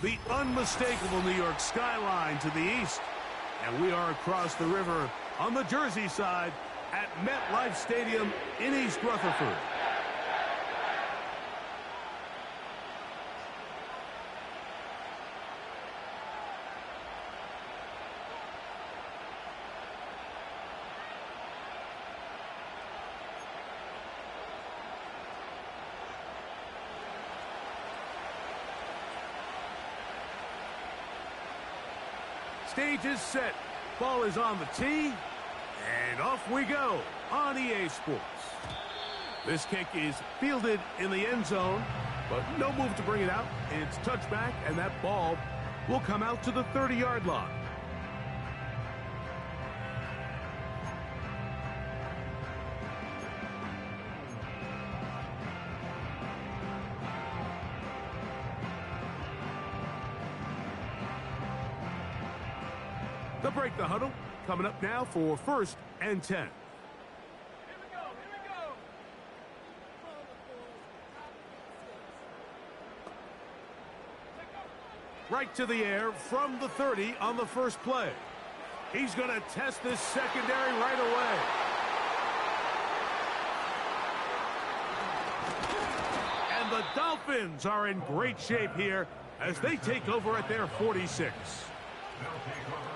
the unmistakable New York skyline to the east. And we are across the river on the Jersey side at MetLife Stadium in East Rutherford. Stage is set. Ball is on the tee. And off we go on EA Sports. This kick is fielded in the end zone, but no move to bring it out. It's touchback, and that ball will come out to the 30-yard line. They'll break the huddle. Coming up now for 1st and 10. Here we go. Right to the air from the 30 on the first play. He's going to test this secondary right away. And the Dolphins are in great shape here as they take over at their 46.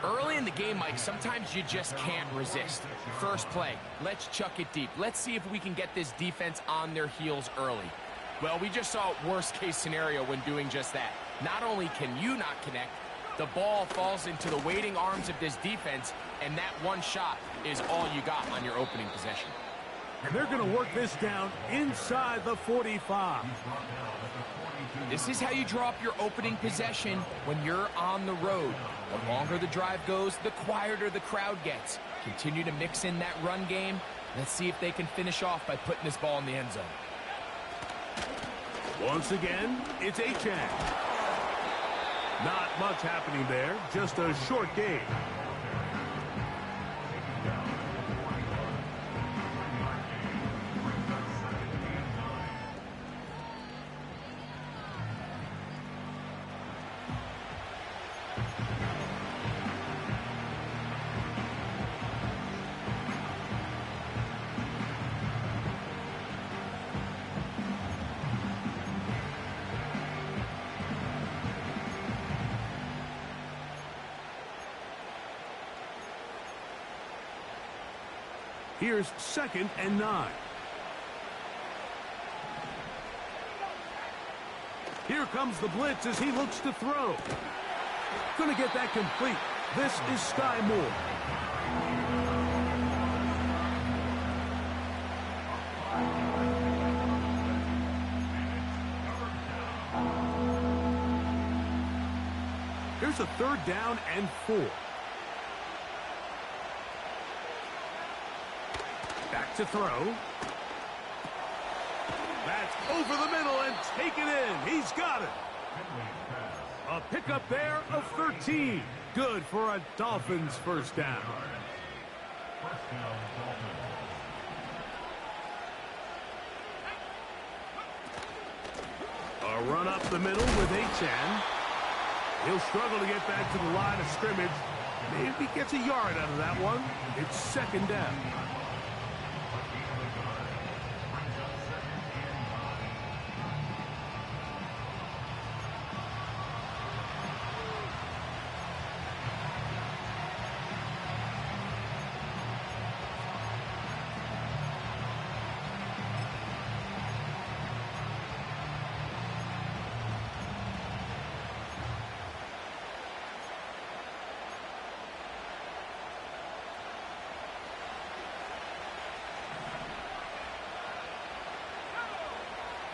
Early in the game, Mike, sometimes you just can't resist. First play, let's chuck it deep. Let's see if we can get this defense on their heels early. Well, we just saw worst-case scenario when doing just that. Not only can you not connect, the ball falls into the waiting arms of this defense, and that one shot is all you got on your opening possession. And they're going to work this down inside the 45. This is how you draw up your opening possession when you're on the road. The longer the drive goes, the quieter the crowd gets. Continue to mix in that run game. Let's see if they can finish off by putting this ball in the end zone. Once again, it's Achane. Not much happening there, just a short game. Here's 2nd and 9. Here comes the blitz as he looks to throw. Going to get that complete. This is Sky Moore. Here's a 3rd down and 4. Back to throw. That's over the middle and taken in. He's got it. A pickup there of 13. Good for a Dolphins first down. A run up the middle with Achane. He'll struggle to get back to the line of scrimmage. Maybe gets a yard out of that one. It's 2nd down.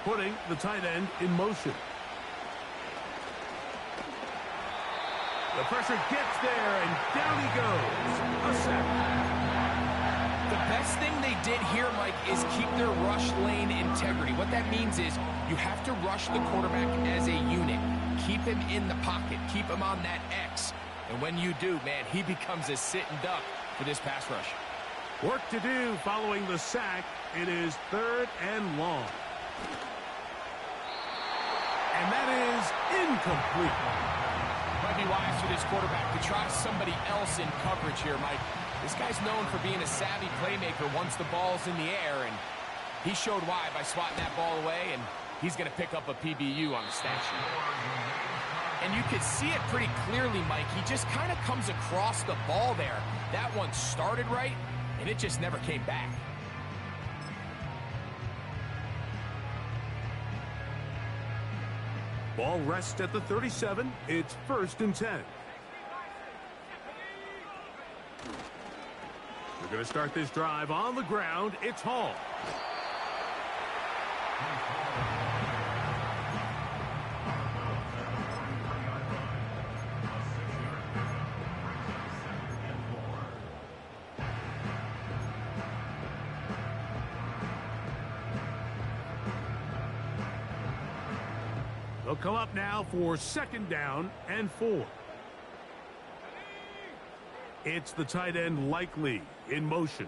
Putting the tight end in motion. The pressure gets there, and down he goes. A sack. The best thing they did here, Mike, is keep their rush lane integrity. What that means is you have to rush the quarterback as a unit. Keep him in the pocket. Keep him on that X. And when you do, man, he becomes a sitting duck for this pass rush. Work to do following the sack. It is 3rd and long. And that is incomplete. Might be wise for this quarterback to try somebody else in coverage here, Mike. This guy's known for being a savvy playmaker once the ball's in the air, and he showed why by swatting that ball away, and he's going to pick up a PBU on the stat sheet. And you could see it pretty clearly, Mike. He just kind of comes across the ball there. That one started right, and it just never came back. Ball rests at the 37. It's 1st and 10. We're going to start this drive on the ground. It's Hall. They'll come up now for 2nd down and 4. It's the tight end Likely in motion.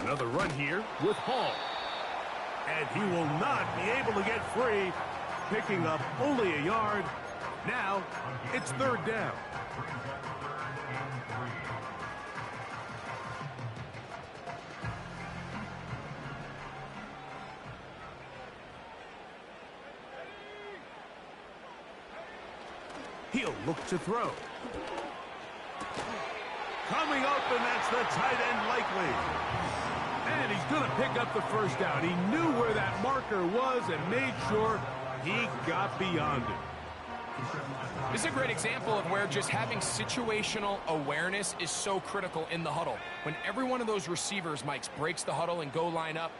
Another run here with Hall. And he will not be able to get free, picking up only a yard. Now it's 3rd down. He'll look to throw. Coming up, and that's the tight end Likely. And he's going to pick up the 1st down. He knew where that marker was and made sure he got beyond it. This is a great example of where just having situational awareness is so critical in the huddle. When every one of those receivers, Mike, breaks the huddle and go line up,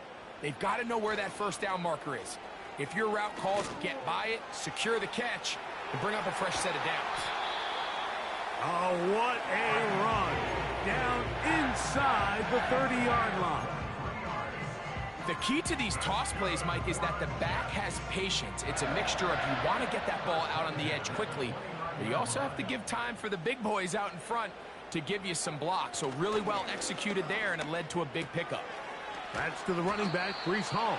they've got to know where that 1st down marker is. If your route calls, get by it, secure the catch, and bring up a fresh set of downs. Oh, what a run. Down inside the 30-yard line. The key to these toss plays, Mike, is that the back has patience. It's a mixture of you want to get that ball out on the edge quickly, but you also have to give time for the big boys out in front to give you some blocks. So really well executed there, and it led to a big pickup. That's to the running back, Breece Hall.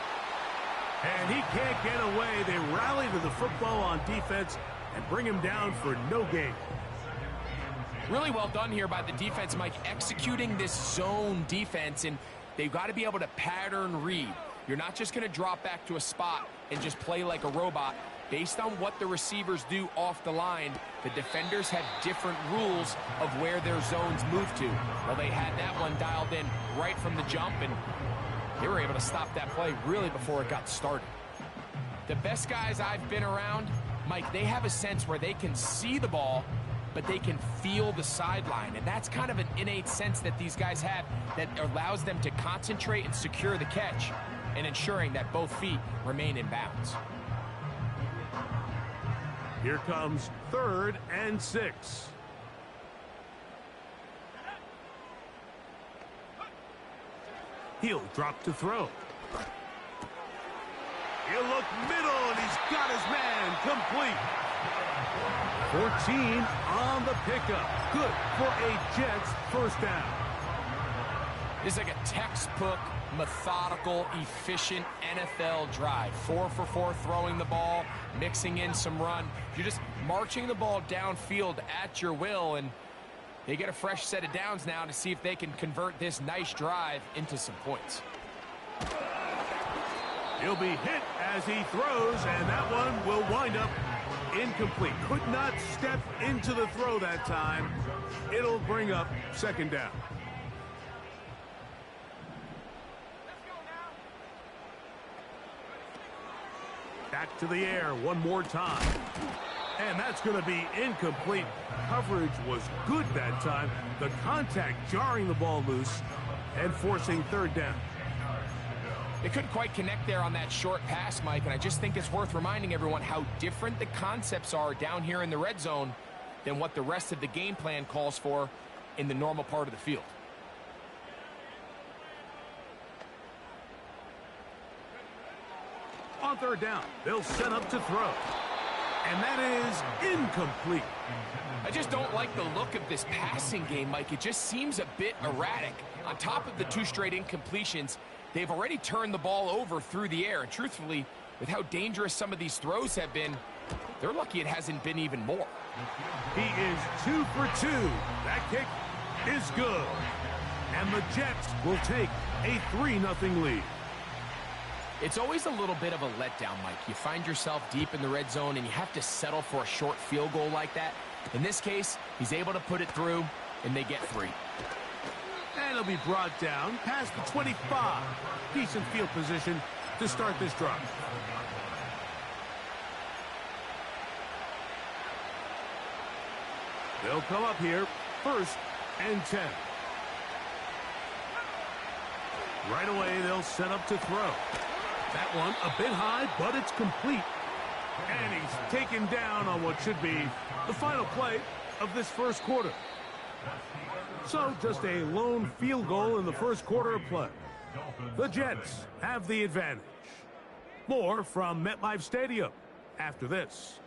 And he can't get away. They rally to the football on defense and bring him down for no gain. Really well done here by the defense, Mike, executing this zone defense, and they've got to be able to pattern read. You're not just going to drop back to a spot and just play like a robot. Based on what the receivers do off the line, the defenders have different rules of where their zones move to. Well, they had that one dialed in right from the jump, and they were able to stop that play really before it got started. The best guys I've been around, Mike, they have a sense where they can see the ball, but they can feel the sideline. And that's kind of an innate sense that these guys have that allows them to concentrate and secure the catch and ensuring that both feet remain in bounds. Here comes 3rd and 6. He'll drop to throw. He'll look middle, and he's got his man complete. 14 on the pickup. Good for a Jets 1st down. It's like a textbook, methodical, efficient NFL drive. 4 for 4 throwing the ball, mixing in some run. You're just marching the ball downfield at your will, and they get a fresh set of downs now to see if they can convert this nice drive into some points. He'll be hit as he throws, and that one will wind up incomplete. Could not step into the throw that time. It'll bring up 2nd down. Back to the air one more time. And that's going to be incomplete. Coverage was good that time. The contact jarring the ball loose and forcing 3rd down. They couldn't quite connect there on that short pass, Mike, and I just think it's worth reminding everyone how different the concepts are down here in the red zone than what the rest of the game plan calls for in the normal part of the field. On 3rd down, they'll set up to throw. And that is incomplete. I just don't like the look of this passing game, Mike. It just seems a bit erratic. On top of the 2 straight incompletions, They've already turned the ball over through the air, and truthfully, with how dangerous some of these throws have been, they're lucky it hasn't been even more. He is 2 for 2. That kick is good. And the Jets will take a 3-0 lead. It's always a little bit of a letdown, Mike. You find yourself deep in the red zone, and you have to settle for a short field goal like that. In this case, he's able to put it through, and they get 3. And it'll be brought down past the 25. Decent field position to start this drive. They'll come up here, 1st and 10. Right away, they'll set up to throw. That one a bit high, but it's complete. And he's taken down on what should be the final play of this first quarter. So just a lone field goal in the first quarter of play. The Jets have the advantage. More from MetLife Stadium after this.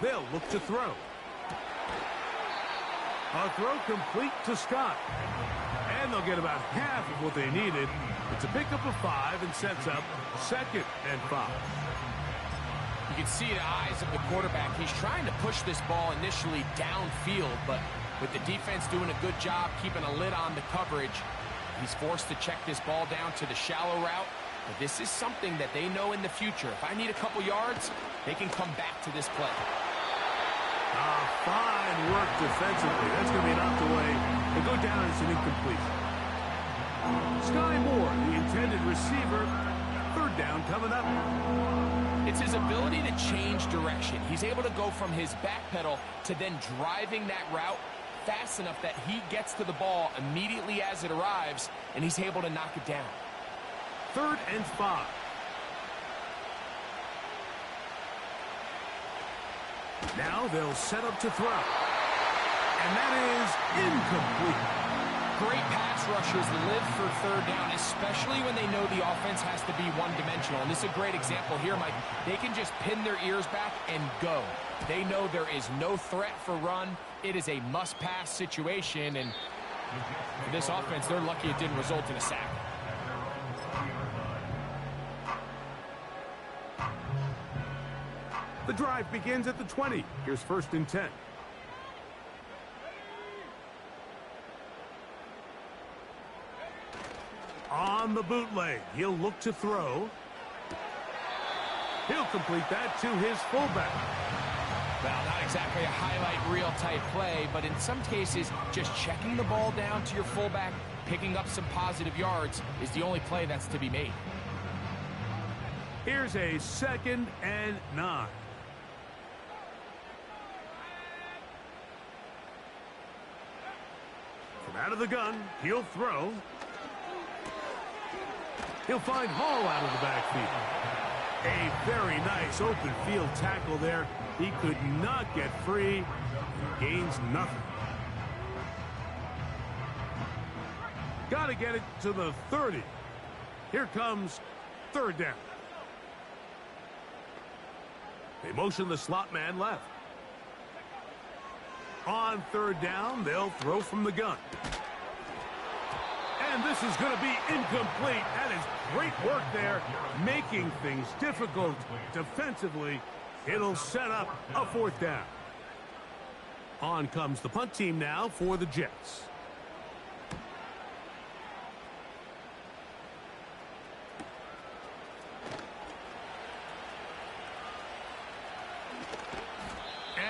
They'll look to throw. A throw complete to Scott. And they'll get about half of what they needed. It's a pickup of 5 and sets up 2nd and 5. You can see the eyes of the quarterback. He's trying to push this ball initially downfield, but with the defense doing a good job keeping a lid on the coverage, he's forced to check this ball down to the shallow route. But this is something that they know in the future. If I need a couple yards, they can come back to this play. Fine work defensively. That's going to be knocked away. They go down as an incomplete. Sky Moore, the intended receiver. 3rd down coming up. It's his ability to change direction. He's able to go from his back pedal to then driving that route fast enough that he gets to the ball immediately as it arrives, and he's able to knock it down. 3rd and 5. Now they'll set up to throw. And that is incomplete. Great pass rushers live for 3rd down, especially when they know the offense has to be one-dimensional. And this is a great example here, Mike. They can just pin their ears back and go. They know there is no threat for run. It is a must-pass situation. And for this offense, they're lucky it didn't result in a sack. The drive begins at the 20. Here's 1st and 10. On the bootleg, he'll look to throw. He'll complete that to his fullback. Well, not exactly a highlight reel type play, but in some cases, just checking the ball down to your fullback, picking up some positive yards is the only play that's to be made. Here's a 2nd and 9. From out of the gun, he'll throw. He'll find Hall out of the backfield. A very nice open field tackle there. He could not get free. Gains nothing. Got to get it to the 30. Here comes 3rd down. They motion the slot man left. On 3rd down, they'll throw from the gun. And this is going to be incomplete. That is great work there, making things difficult defensively. It'll set up a 4th down. On comes the punt team now for the Jets.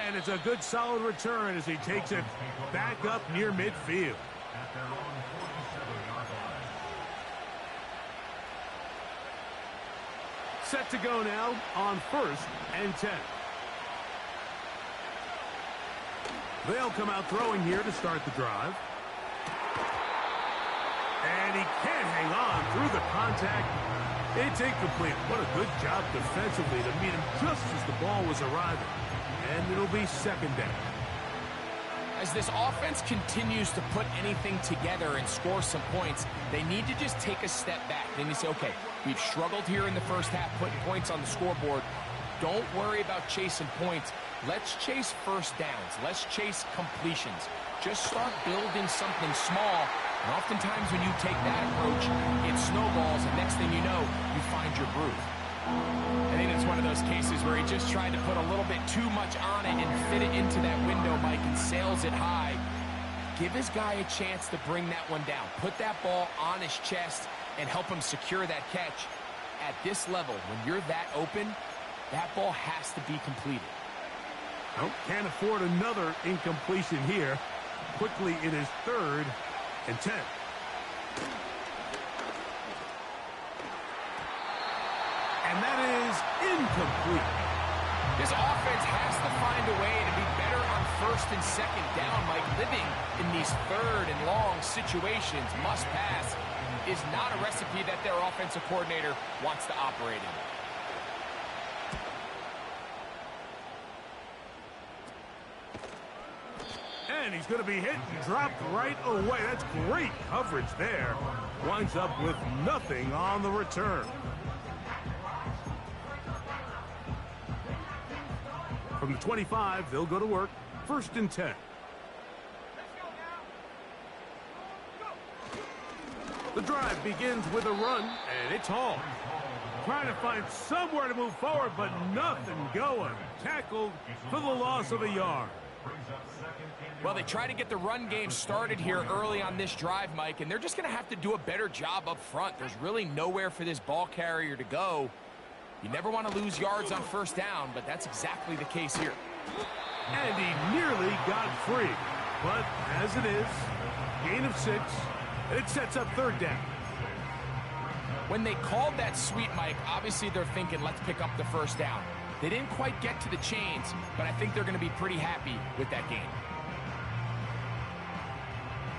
And it's a good solid return as he takes it back up near midfield. Set to go now on 1st and 10. They'll come out throwing here to start the drive. And he can't hang on through the contact. It's incomplete. What a good job defensively to meet him just as the ball was arriving. And it'll be 2nd down. As this offense continues to put anything together and score some points, they need to just take a step back. Then you say, okay, we've struggled here in the first half putting points on the scoreboard. Don't worry about chasing points. Let's chase first downs. Let's chase completions. Just start building something small. And oftentimes when you take that approach, it snowballs, and next thing you know, you find your groove. I think it's one of those cases where he just tried to put a little bit too much on it and fit it into that window, Mike, and sails it high. Give his guy a chance to bring that one down. Put that ball on his chest and help him secure that catch. At this level, when you're that open, that ball has to be completed. Nope, can't afford another incompletion here. Quickly, it is 3rd and 10. And that is incomplete. This offense has to find a way to be better on 1st and 2nd down, Mike. Living in these 3rd and long situations, must pass, is not a recipe that their offensive coordinator wants to operate in. And he's going to be hit and dropped right away. That's great coverage there. Winds up with nothing on the return. From the 25, they'll go to work. 1st and 10. The drive begins with a run, and it's Hall. Trying to find somewhere to move forward, but nothing going. Tackled for the loss of a yard. Well, they try to get the run game started here early on this drive, Mike, and they're just going to have to do a better job up front. There's really nowhere for this ball carrier to go. You never want to lose yards on 1st down, but that's exactly the case here. And he nearly got free. But as it is, gain of 6, and it sets up 3rd down. When they called that sweep, Mike, obviously they're thinking, let's pick up the 1st down. They didn't quite get to the chains, but I think they're going to be pretty happy with that gain.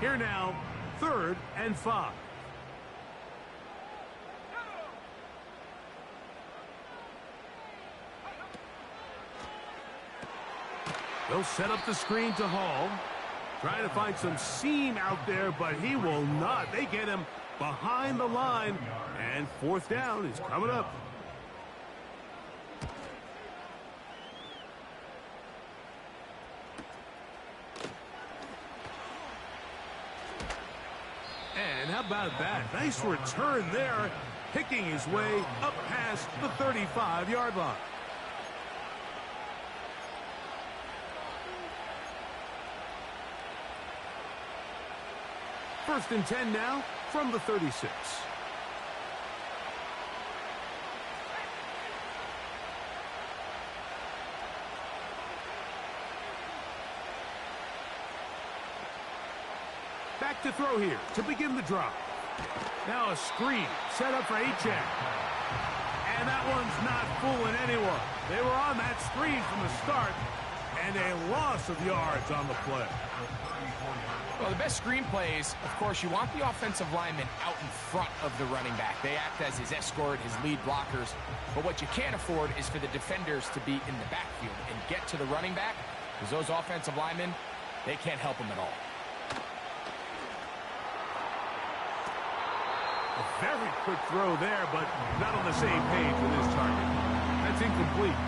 Here now, 3rd and 5. They'll set up the screen to Hall. Trying to find some seam out there, but he will not. They get him behind the line, and 4th down is coming up. And how about that? Nice return there, picking his way up past the 35-yard line. First and 10 now from the 36. Back to throw here to begin the drive. Now a screen set up for Achane. And that one's not fooling anyone. They were on that screen from the start, and a loss of yards on the play. Well, the best screen plays, of course, you want the offensive lineman out in front of the running back. They act as his escort, his lead blockers. But what you can't afford is for the defenders to be in the backfield and get to the running back, because those offensive linemen, they can't help him at all. A very quick throw there, but not on the same page with his target. That's incomplete.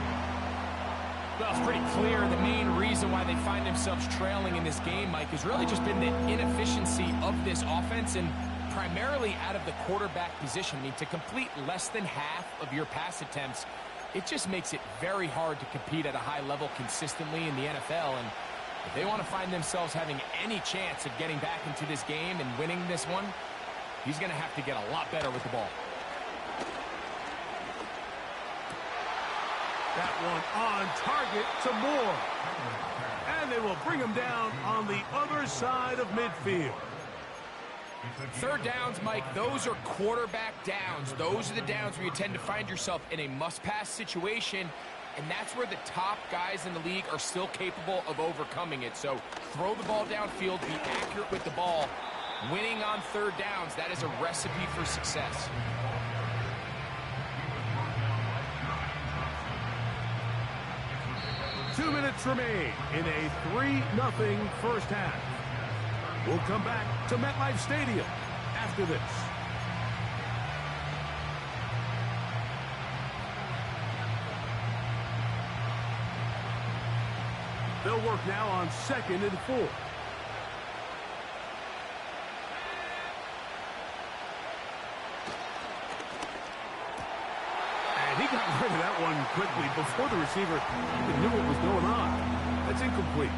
Well, it's pretty clear the main reason why they find themselves trailing in this game, Mike, has really just been the inefficiency of this offense and primarily out of the quarterback position. I mean, to complete less than half of your pass attempts, it just makes it very hard to compete at a high level consistently in the NFL. And if they want to find themselves having any chance of getting back into this game and winning this one, he's going to have to get a lot better with the ball. That one on target to Moore. And they will bring him down on the other side of midfield. 3rd downs, Mike, those are quarterback downs. Those are the downs where you tend to find yourself in a must-pass situation, and that's where the top guys in the league are still capable of overcoming it. So throw the ball downfield, be accurate with the ball. Winning on 3rd downs, that is a recipe for success. 2 minutes remain in a 3-0 first half. We'll come back to MetLife Stadium after this. They'll work now on 2nd and 4. And he got rid of that one quickly before the receiver even knew what was going on. That's incomplete.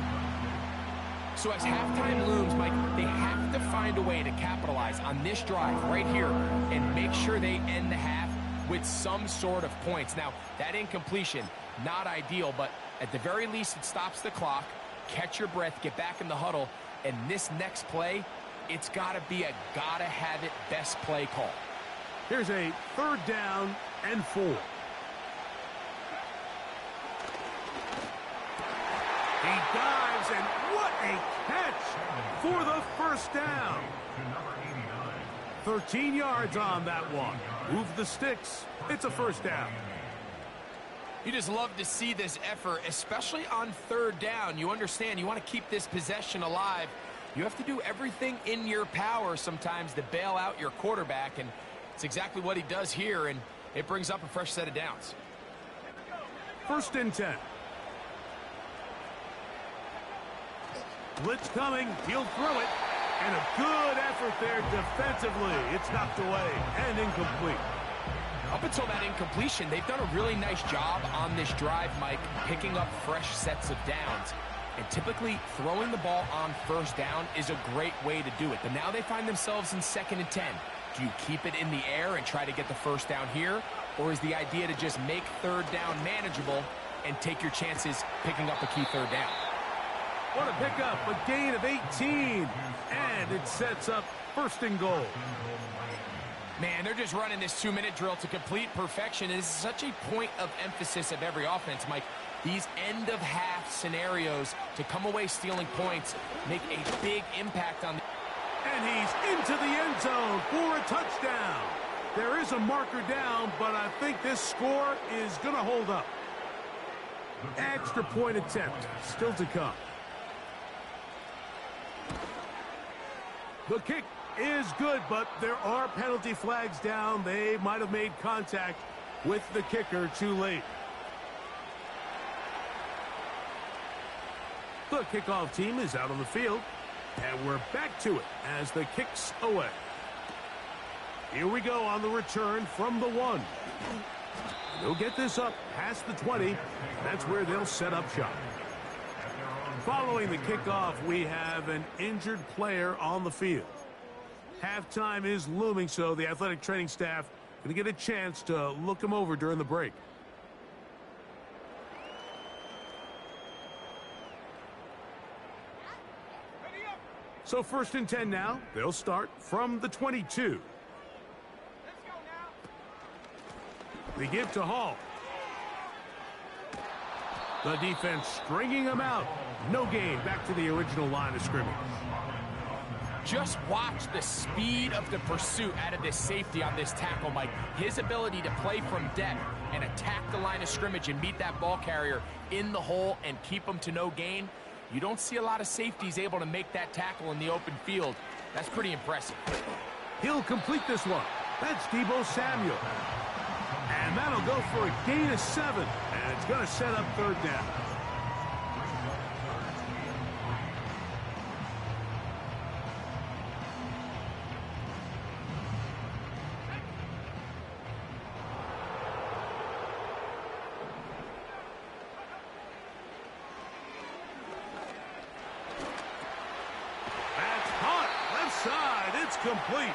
So as halftime looms, Mike, they have to find a way to capitalize on this drive right here and make sure they end the half with some sort of points. Now, that incompletion, not ideal, but at the very least, it stops the clock. Catch your breath, get back in the huddle, and this next play, it's got to be a gotta-have-it best play call. Here's a 3rd down and 4. He dives, and what a catch for the first down. 13 yards on that one. Move the sticks. It's a first down. You just love to see this effort, especially on 3rd down. You understand, you want to keep this possession alive. You have to do everything in your power sometimes to bail out your quarterback, and it's exactly what he does here, and it brings up a fresh set of downs. 1st and 10. Blitz coming. He'll throw it. And a good effort there defensively. It's knocked away and incomplete. Up until that incompletion, they've done a really nice job on this drive, Mike, picking up fresh sets of downs. And typically, throwing the ball on 1st down is a great way to do it. But now they find themselves in 2nd and 10. Do you keep it in the air and try to get the 1st down here? Or is the idea to just make 3rd down manageable and take your chances picking up a key 3rd down? What a pickup, a gain of 18. And it sets up 1st and goal. Man, they're just running this 2-minute drill to complete perfection. It is such a point of emphasis of every offense, Mike. These end-of-half scenarios to come away stealing points make a big impact on the... And he's into the end zone for a touchdown. There is a marker down, but I think this score is going to hold up. Extra point attempt still to come. The kick is good, but there are penalty flags down. They might have made contact with the kicker too late. The kickoff team is out on the field, and we're back to it as the kick's away. Here we go on the return from the 1. They'll get this up past the 20. That's where they'll set up shop. Following the kickoff, we have an injured player on the field. Halftime is looming, so the athletic training staff going to get a chance to look him over during the break. So 1st and 10 now. They'll start from the 22. They give to Hall. The defense stringing him out. No gain. Back to the original line of scrimmage. Just watch the speed of the pursuit out of this safety on this tackle, Mike. His ability to play from depth and attack the line of scrimmage and meet that ball carrier in the hole and keep him to no gain. You don't see a lot of safeties able to make that tackle in the open field. That's pretty impressive. He'll complete this one. That's Deebo Samuel. And that'll go for a gain of 7. And it's going to set up 3rd down. That's caught. Left side. It's complete.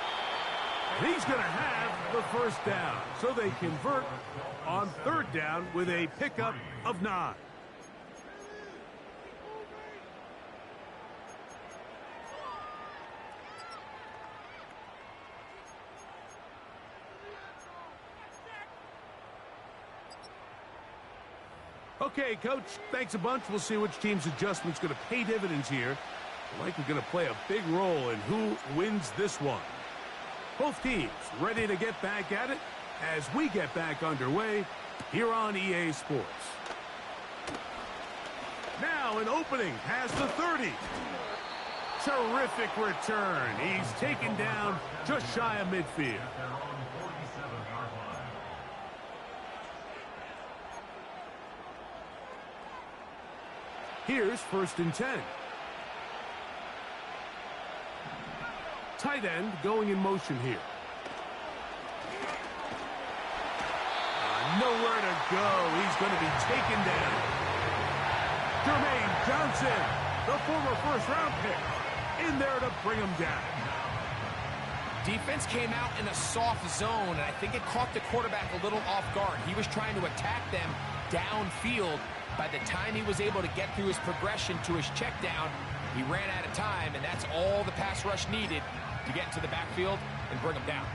He's going to have the 1st down. So they convert on 3rd down with a pickup of 9. Okay, Coach, thanks a bunch. We'll see which team's adjustment's going to pay dividends here. Likely going to play a big role in who wins this one. Both teams ready to get back at it as we get back underway here on EA Sports. now an opening past the 30. Terrific return. He's taken down just shy of midfield. Here's 1st and 10. Tight end going in motion here. Nowhere to go. He's going to be taken down. Jermaine Johnson, the former first-round pick, in there to bring him down. Defense came out in a soft zone, and I think it caught the quarterback a little off guard. He was trying to attack them downfield. By the time he was able to get through his progression to his check down, he ran out of time, and that's all the pass rush needed to get into the backfield and bring him down.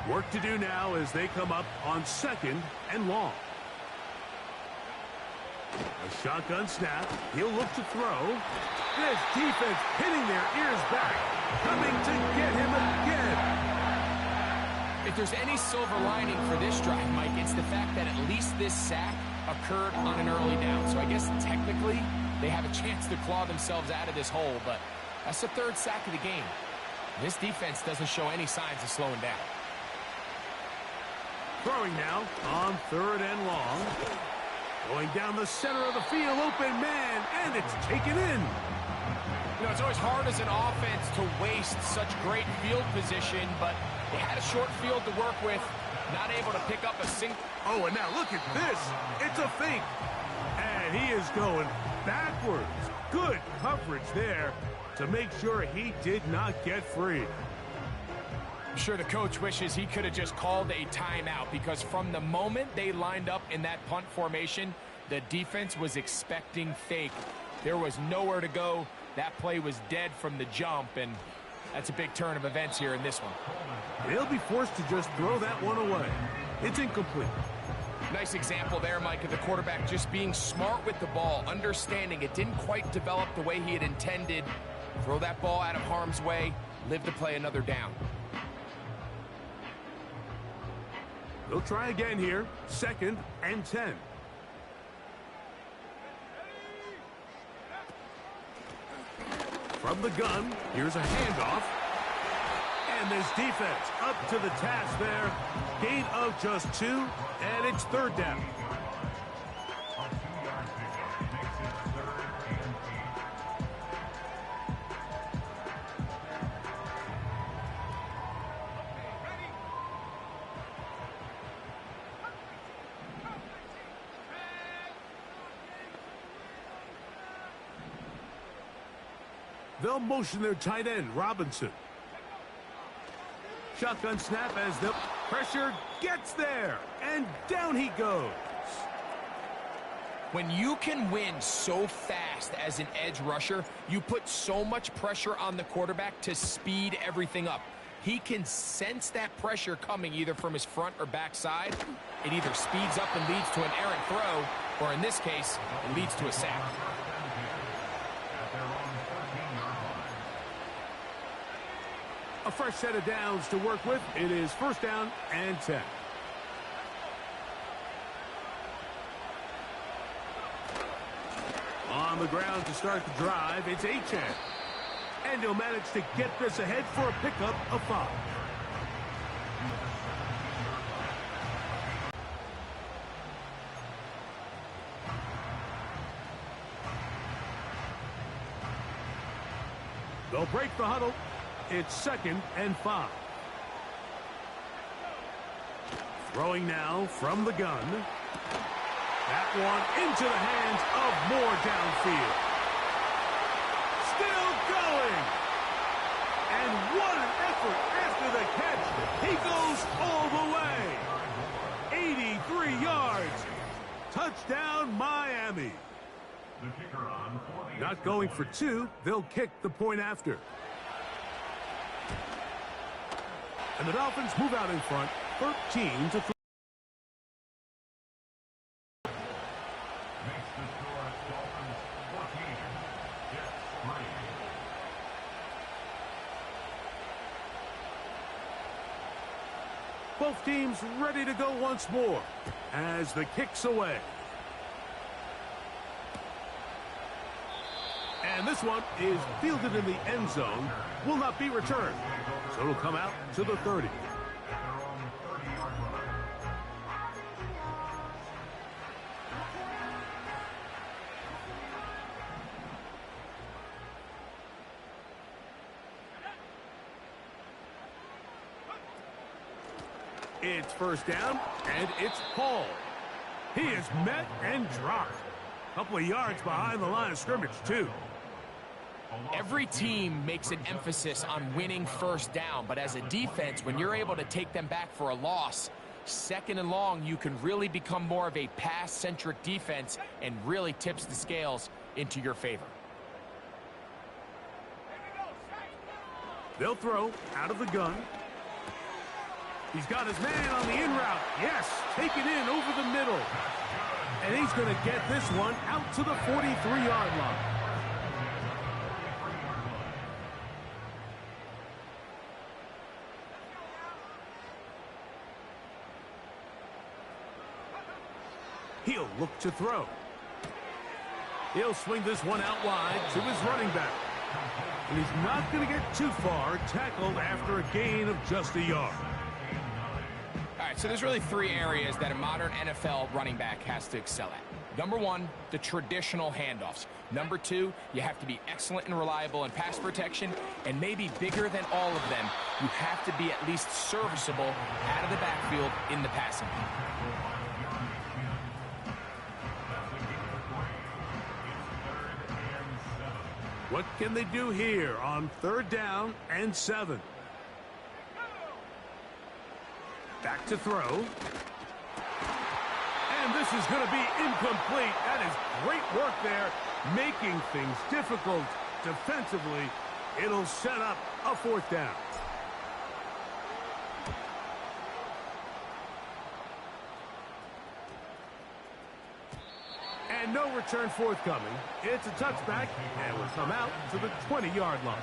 Work to do now as they come up on 2nd and long. A shotgun snap. He'll look to throw. This defense pinning their ears back, coming to get him again. If there's any silver lining for this drive, Mike, it's the fact that at least this sack occurred on an early down. So I guess technically they have a chance to claw themselves out of this hole, but that's the 3rd sack of the game. This defense doesn't show any signs of slowing down. Throwing now on 3rd and long. Going down the center of the field, open man, and it's taken in. You know, it's always hard as an offense to waste such great field position, but they had a short field to work with, not able to pick up a single. Oh, and now look at this. It's a fake. And he is going backwards. Good coverage there to make sure he did not get free. I'm sure the coach wishes he could have just called a timeout, because from the moment they lined up in that punt formation, the defense was expecting fake. There was nowhere to go. That play was dead from the jump, and that's a big turn of events here in this one. They'll be forced to just throw that one away. It's incomplete. Nice example there, Mike, of the quarterback just being smart with the ball, understanding it didn't quite develop the way he had intended. Throw that ball out of harm's way, live to play another down. They'll try again here. 2nd and 10. From the gun, here's a handoff. And this defense up to the task there. Gain of just 2, and it's 3rd down. They'll motion their tight end, Robinson. Shotgun snap as the pressure gets there, and down he goes. When you can win so fast as an edge rusher, you put so much pressure on the quarterback to speed everything up. He can sense that pressure coming either from his front or back side. It either speeds up and leads to an errant throw, or in this case, it leads to a sack. A fresh set of downs to work with. It is 1st down and 10. On the ground to start the drive, it's Achane. And he'll manage to get this ahead for a pickup of 5. They'll break the huddle. It's 2nd and 5. Throwing now from the gun. That one into the hands of Moore downfield. Still going. And what an effort after the catch. He goes all the way. 83 yards. Touchdown, Miami. Not going for 2. They'll kick the point after. And the Dolphins move out in front, 13-3. Both teams ready to go once more as the kick's away. And this one is fielded in the end zone, will not be returned. So it'll come out to the 30. It's first down, and it's Hall. He is met and dropped. A couple of yards behind the line of scrimmage, too. Every team makes an emphasis on winning first down, but as a defense, when you're able to take them back for a loss, second and long, you can really become more of a pass-centric defense and really tips the scales into your favor. They'll throw out of the gun. He's got his man on the in route. Yes, take it in over the middle. And he's going to get this one out to the 43-yard line. He'll look to throw. He'll swing this one out wide to his running back. And he's not going to get too far, tackled after a gain of just a yard. All right, so there's really three areas that a modern NFL running back has to excel at. Number one, the traditional handoffs. Number two, you have to be excellent and reliable in pass protection. And maybe bigger than all of them, you have to be at least serviceable out of the backfield in the passing game. What can they do here on 3rd down and 7? Back to throw. And this is going to be incomplete. That is great work there, making things difficult defensively. It'll set up a 4th down. And no return forthcoming. It's a touchback, and will come out to the 20-yard line.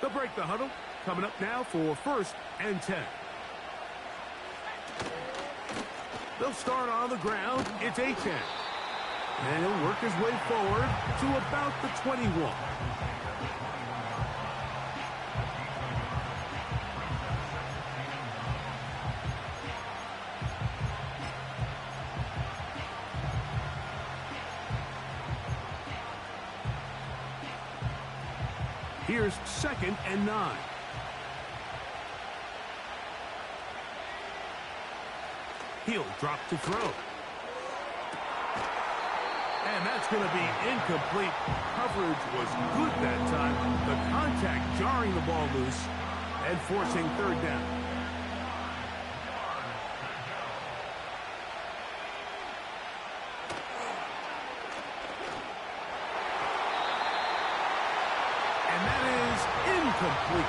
They'll break the huddle. Coming up now for 1st and 10. They'll start on the ground. It's a 10. And he'll work his way forward to about the 21. Here's 2nd and 9. He'll drop to throw. And that's going to be incomplete. Coverage was good that time. The contact jarring the ball loose and forcing 3rd down. Complete.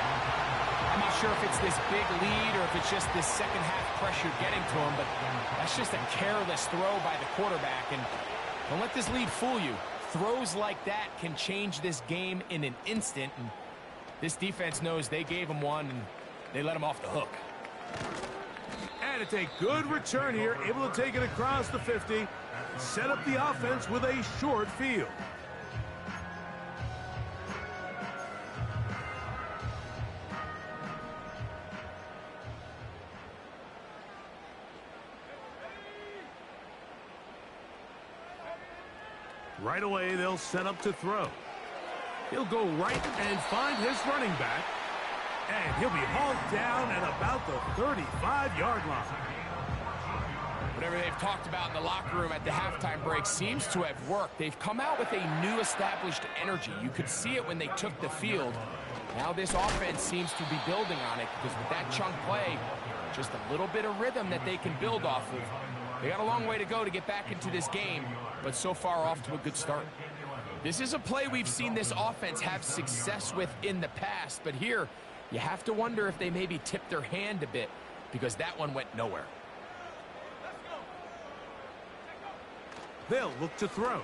I'm not sure if it's this big lead or if it's just this second half pressure getting to him, but that's just a careless throw by the quarterback. And don't let this lead fool you. Throws like that can change this game in an instant. And this defense knows they gave him one and they let him off the hook. And it's a good return here, able to take it across the 50, set up the offense with a short field. Right away, they'll set up to throw. He'll go right and find his running back. And he'll be hauled down at about the 35-yard line. Whatever they've talked about in the locker room at the halftime break seems to have worked. They've come out with a new established energy. You could see it when they took the field. Now this offense seems to be building on it because with that chunk play, just a little bit of rhythm that they can build off of. They got a long way to go to get back into this game, but so far off to a good start. This is a play we've seen this offense have success with in the past, but here you have to wonder if they maybe tipped their hand a bit because that one went nowhere. They'll look to throw.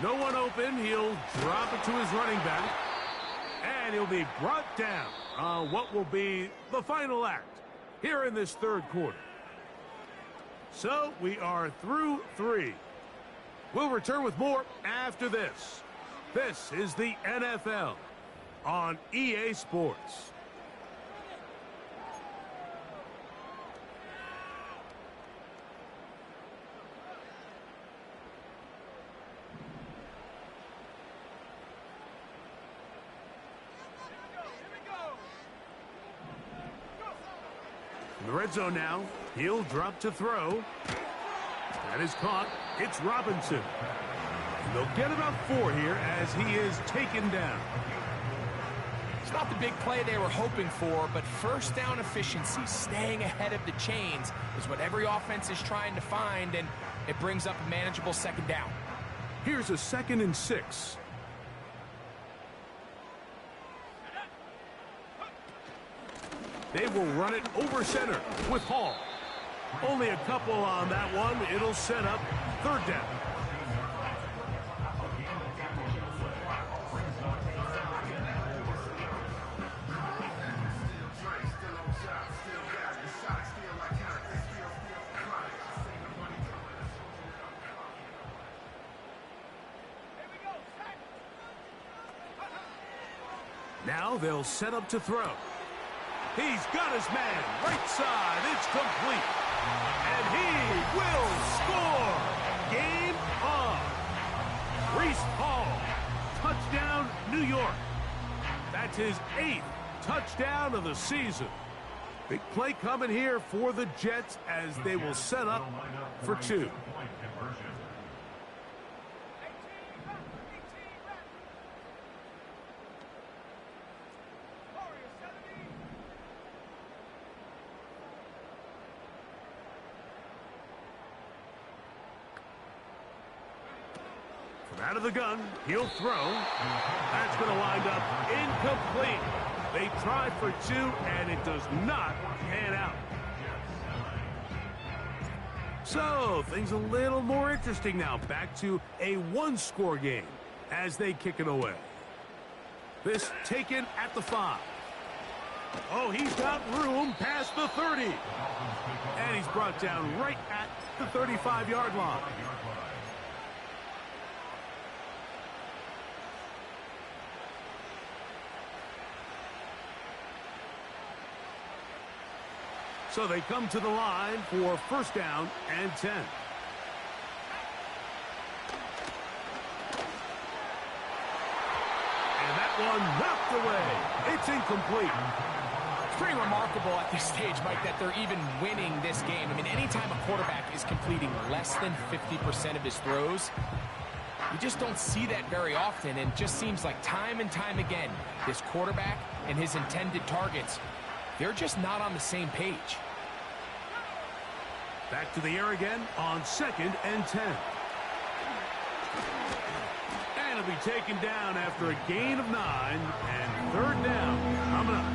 No one open. He'll drop it to his running back. And he'll be brought down on what will be the final act here in this third quarter. So we are through 3. We'll return with more after this. This is the NFL on EA Sports. In the red zone now, he'll drop to throw. That is caught. It's Robinson. And they'll get about 4 here as he is taken down. It's not the big play they were hoping for, but first down efficiency, staying ahead of the chains, is what every offense is trying to find, and it brings up a manageable second down. Here's a 2nd and 6. They will run it over center with Hall. Only a couple on that one. It'll set up 3rd down. Now they'll set up to throw. He's got his man right side. It's complete. And he will score. Game on. Breece Hall. Touchdown, New York. That's his 8th touchdown of the season. Big play coming here for the Jets as they will set up for 2. Out of the gun, he'll throw. That's going to wind up incomplete. They tried for 2, and it does not pan out. So, things a little more interesting now. Back to a 1-score game as they kick it away. This taken at the 5. Oh, he's got room past the 30. And he's brought down right at the 35-yard line. So they come to the line for 1st down and 10. And that one knocked away. It's incomplete. It's pretty remarkable at this stage, Mike, that they're even winning this game. I mean, anytime a quarterback is completing less than 50% of his throws, you just don't see that very often. And it just seems like time and time again, this quarterback and his intended targets, they're just not on the same page. Back to the air again on 2nd and 10. And it'll be taken down after a gain of 9 and 3rd down coming up.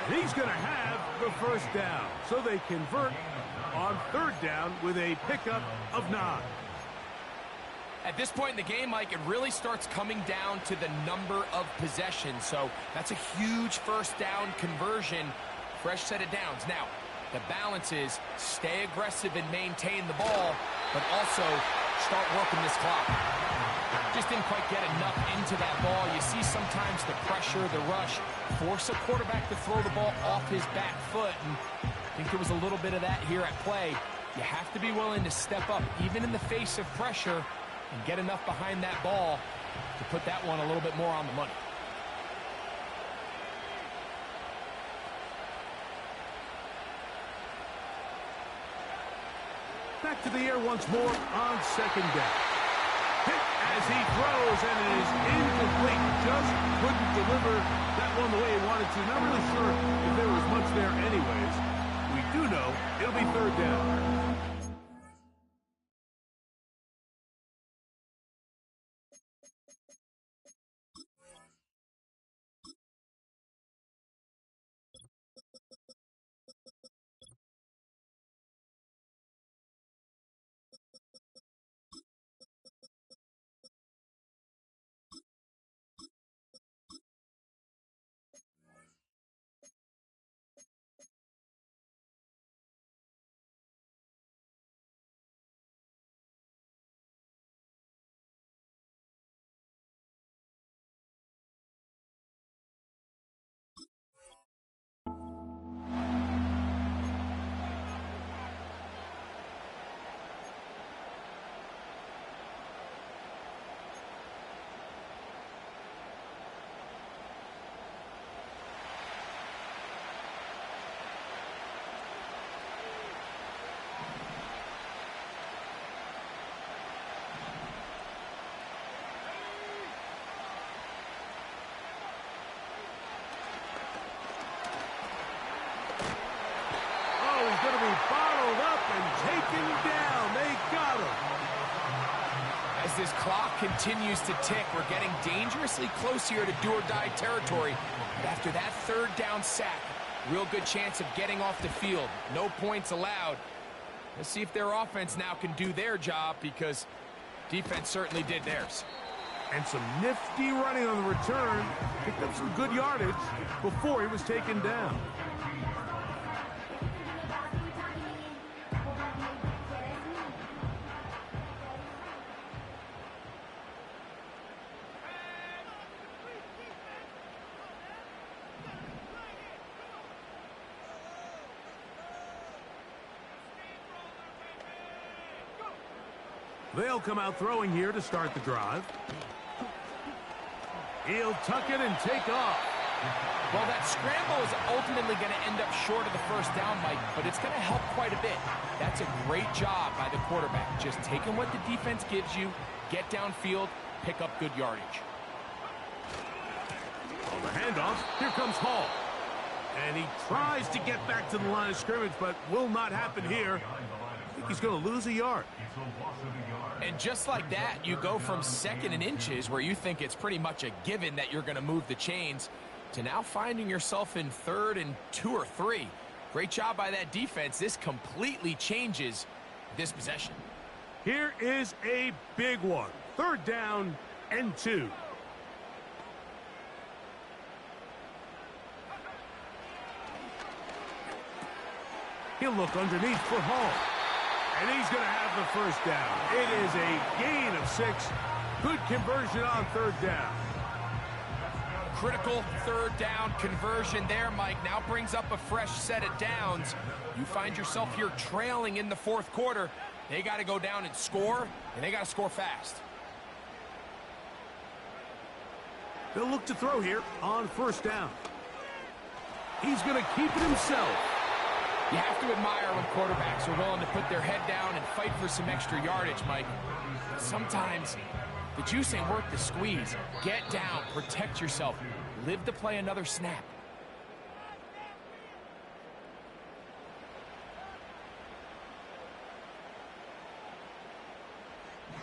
He's going to have the 1st down. So they convert on 3rd down with a pickup of 9. At this point in the game, Mike, it really starts coming down to the number of possessions. So that's a huge 1st down conversion. Fresh set of downs. Now, the balance is stay aggressive and maintain the ball, but also start working this clock. Just didn't quite get enough into that ball. You see sometimes the pressure, the rush, force a quarterback to throw the ball off his back foot. And I think there was a little bit of that here at play. You have to be willing to step up, even in the face of pressure, and get enough behind that ball to put that one a little bit more on the money. Back to the air once more on 2nd down. Hit as he throws, and it is incomplete. Just couldn't deliver that one the way he wanted to. Not really sure if there was much there anyways. We do know it'll be 3rd down. clock continues to tick. We're getting dangerously close here to do-or-die territory. But after that third down sack, real good chance of getting off the field. No points allowed. Let's see if their offense now can do their job, because defense certainly did theirs. And some nifty running on the return. Picked up some good yardage before he was taken down. They'll come out throwing here to start the drive. He'll tuck it and take off. Well, that scramble is ultimately going to end up short of the first down, Mike, but it's going to help quite a bit. That's a great job by the quarterback. Just taking what the defense gives you, get downfield, pick up good yardage. On the handoff, here comes Hall. And he tries to get back to the line of scrimmage, but will not happen here. I think he's going to lose a yard. And just like that, you go from second and inches, where you think it's pretty much a given that you're going to move the chains, to now finding yourself in 3rd and 2 or 3. Great job by that defense. This completely changes this possession. Here is a big one. 3rd down and 2. He'll look underneath for Hall. And he's going to have the first down. It is a gain of 6. Good conversion on 3rd down. Critical 3rd down conversion there, Mike. Now brings up a fresh set of downs. You find yourself here trailing in the 4th quarter. They got to go down and score, and they got to score fast. They'll look to throw here on 1st down. He's going to keep it himself. You have to admire when quarterbacks are willing to put their head down and fight for some extra yardage, Mike. Sometimes the juice ain't worth the squeeze. Get down, protect yourself, live to play another snap.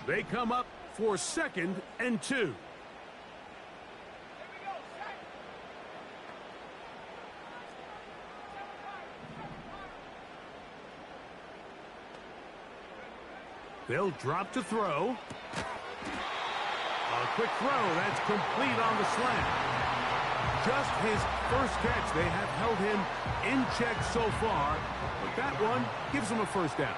They come up for 2nd and 2. They'll drop to throw. A quick throw. That's complete on the slant. Just his first catch. They have held him in check so far, but that one gives him a 1st down.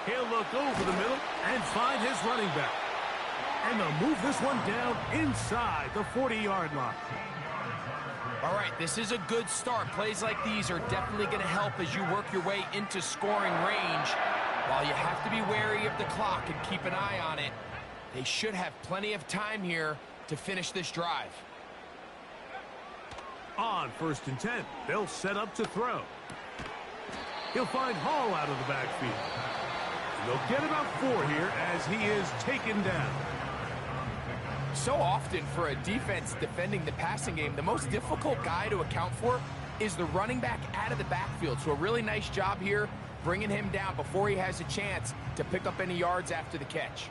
He'll look over the middle and find his running back. And they'll move this one down inside the 40-yard line. All right, this is a good start. Plays like these are definitely going to help as you work your way into scoring range. While you have to be wary of the clock and keep an eye on it, they should have plenty of time here to finish this drive. On 1st and 10, they'll set up to throw. He'll find Hall out of the backfield. And they'll get about 4 here as he is taken down. So often for a defense defending the passing game, the most difficult guy to account for is the running back out of the backfield. So a really nice job here bringing him down before he has a chance to pick up any yards after the catch.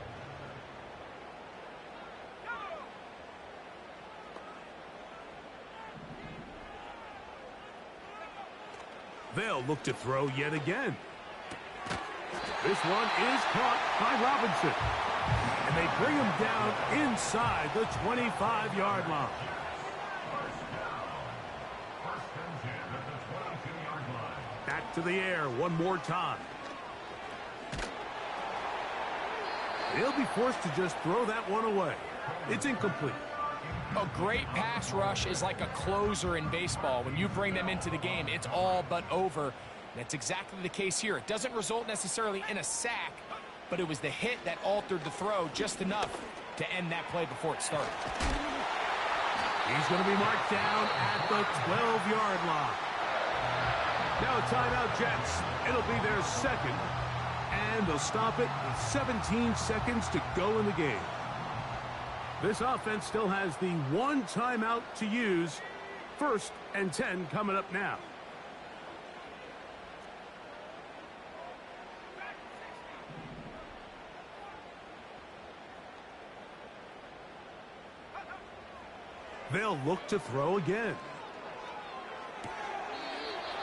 They'll look to throw yet again. This one is caught by Robinson. And they bring him down inside the 25-yard line. Back to the air one more time. He'll be forced to just throw that one away. It's incomplete. A great pass rush is like a closer in baseball. When you bring them into the game, it's all but over. That's exactly the case here. It doesn't result necessarily in a sack, but it was the hit that altered the throw just enough to end that play before it started. He's going to be marked down at the 12-yard line. Now a timeout, Jets. It'll be their 2nd, and they'll stop it with 17 seconds to go in the game. This offense still has the one timeout to use. 1st and 10 coming up now. They'll look to throw again.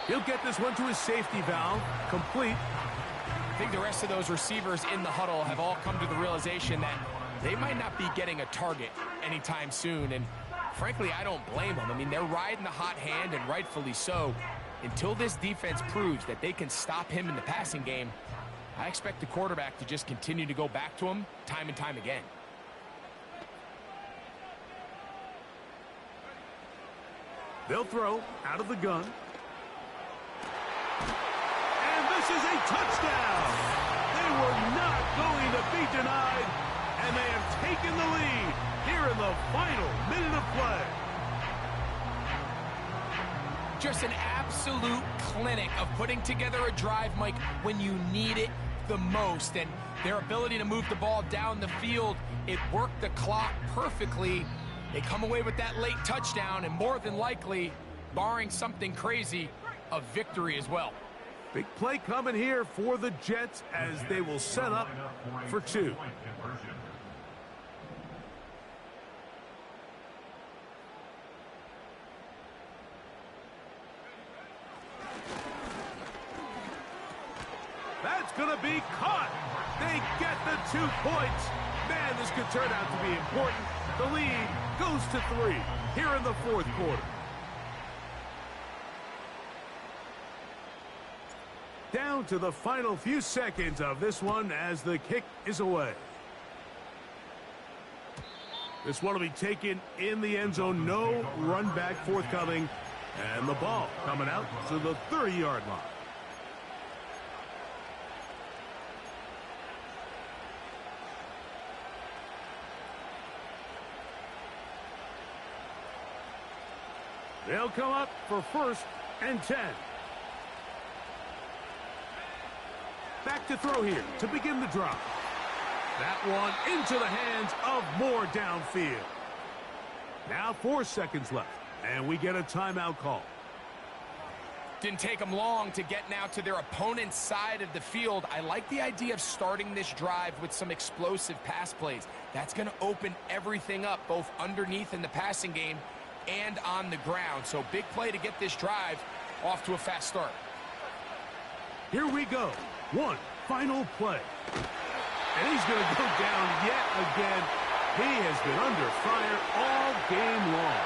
He'll get this one to his safety valve. Complete. I think the rest of those receivers in the huddle have all come to the realization that they might not be getting a target anytime soon. And frankly, I don't blame them. I mean, they're riding the hot hand, and rightfully so. Until this defense proves that they can stop him in the passing game, I expect the quarterback to just continue to go back to him time and time again. They'll throw out of the gun. And this is a touchdown. They were not going to be denied, and they have taken the lead here in the final minute of play. Just an absolute clinic of putting together a drive, Mike, when you need it the most. And their ability to move the ball down the field, it worked the clock perfectly. They come away with that late touchdown, and more than likely, barring something crazy, a victory as well. Big play coming here for the Jets as they will set up for 2. That's going to be caught. They get the 2 points. Man, this could turn out to be important. The lead goes to 3 here in the 4th quarter. Down to the final few seconds of this one as the kick is away. This one will be taken in the end zone. No run back forthcoming. And the ball coming out to the 30-yard line. They'll come up for 1st and 10. Back to throw here to begin the drive. That one into the hands of Moore downfield. Now 4 seconds left, and we get a timeout call. Didn't take them long to get now to their opponent's side of the field. I like the idea of starting this drive with some explosive pass plays. That's going to open everything up, both underneath in the passing game and on the ground. So big play to get this drive off to a fast start. Here we go. One final play. And he's going to go down yet again. He has been under fire all game long.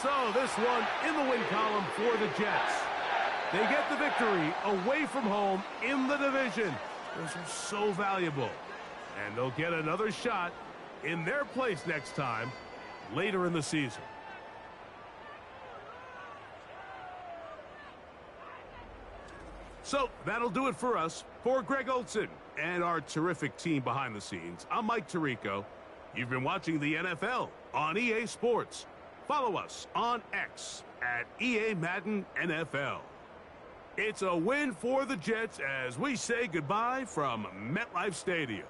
So this one in the win column for the Jets. They get the victory away from home in the division. Those are so valuable. And they'll get another shot in their place next time later in the season. So that'll do it for us. For Greg Olson and our terrific team behind the scenes, I'm Mike Tirico. You've been watching the NFL on EA Sports. Follow us on X at EA Madden NFL. It's a win for the Jets as we say goodbye from MetLife Stadium.